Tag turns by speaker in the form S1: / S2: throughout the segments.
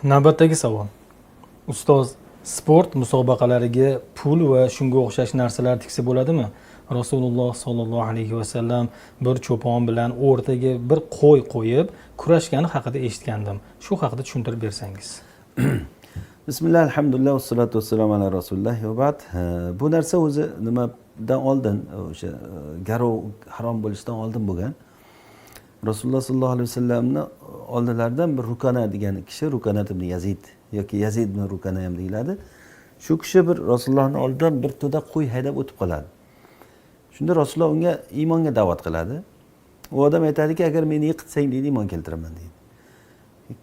S1: Navbatdagi savol. Ustoz, sport musobaqalariga pul va shunga o'xshash narsalar tiksa bo'ladimi? Rasululloh sollallohu alayhi vasallam bir cho'pon bilan o'rtaga bir qo'y qo'yib kurashgani haqida eshitgandim. Shu haqida tushuntirib bersangiz.
S2: Bismillah, alhamdulillah, vassalatu vassalamu ala rasulillah va ba'd. Bu narsa o'zi nimadan oldin, o'sha garov harom bo'lishidan oldin bo'lgan. Rasululloh sollallohu alayhi vasallamni oldilaridan bir Rukana degan kishi, Rukana ibn Yazid yoki Yazid ibn Rukana ham deyiladi. Shu kishi bir Rasulullohning oldidan bir to'da qo'y haydab o'tib qoladi. Shunda Rasululloh unga iymonga da'vat qiladi. U odam aytadiki, agar meni yiqitsang deydi, iymon keltiraman deydi.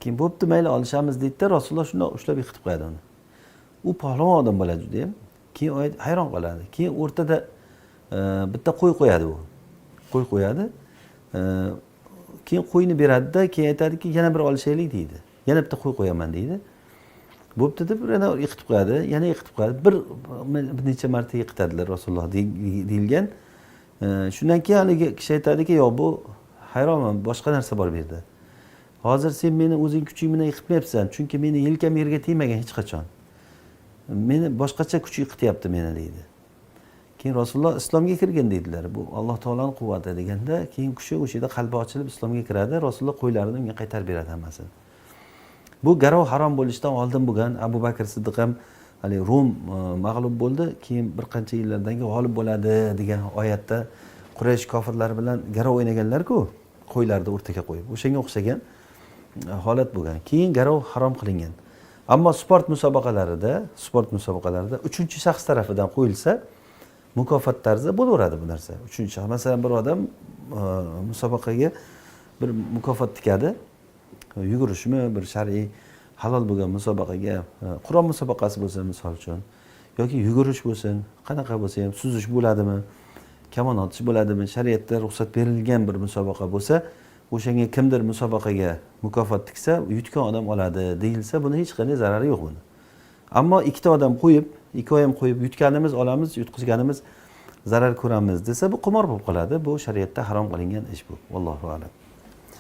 S2: Keyin bo'pti, mayli olishamiz deydi-da, Rasululloh shuni ushlab yiqitib qo'yadi uni. U pahlavon odam bo'ladi juda ham. Keyin hayron qoladi. Keyin o'rtada bitta qo'y qo'yadi u. Qo'y qo'yadi. Keyin qo'yni beradi-da, keyin aytadiki, yana bir olishaylik deydi. Yana bitta qo'y qo'yaman deydi. Bo'pti deb yana yiqitib qo'yadi, yana yiqitib qo'yadi. Bir necha marta yiqitadilar Rasululloh deyilgan. Shundan keyin haligi kishi aytadiki, "Yo'q, bu hayronman, boshqa narsa bor bu yerda. Hozir sen meni o'zing kuching bilan yiqitmayapsan, chunki meni yelkam yerga tegmagan hech qachon. Meni boshqacha kuch yiqityapti meni" deydi. Keyin Rasululloh islomga kirgan deydilar. Bu Alloh taolaning quvvati deganda, keyin kishi o'sha yerda qalbi ochilib islomga kiradi, Rasululloh qo'ylarini unga qaytarib beradi hammasini. Bu garov harom bo'lishidan oldin bo'lgan. Abu Bakr Siddiq ham hali Rum mag'lub bo'ldi, keyin bir qancha yillardan keyin g'olib bo'ladi degan oyatda Quraysh kofirlari bilan garov o'ynaganlar-ku, qo'ylarni o'rtaga qo'yib. O'shanga o'xshagan holat bo'lgan. Keyin garov harom qilingan. Ammo sport musobaqalarida 3-chi shaxs tarafidan qo'yilsa, mukofot tarzida bo'laveradi bu narsa. 3-chi shaxs, masalan, bir odam musobaqaga bir mukofot tikadi. Yugurishmi, bir shar'iy halol bo'lgan musobaqaga, Qur'on musobaqasi bo'lsa, misol uchun, yoki yugurish bo'lsin, qanaqa bo'lsa ham, suzish bo'ladimi, kamon otish bo'ladimi, shariatda ruxsat berilgan bir musobaqa bo'lsa, o'shanga kimdir musobaqaga mukofot tiksa, yutgan odam oladi deyilsa, buni hech qanday zarari yo'q buni. Ammo ikkita odam qo'yib, ikkovi ham qo'yib yutganimiz olamiz, yutqizganimiz zarar ko'ramiz desa, bu qimor bo'lib qoladi. Bu shariatda harom qilingan ish bu. Allohu a'lam.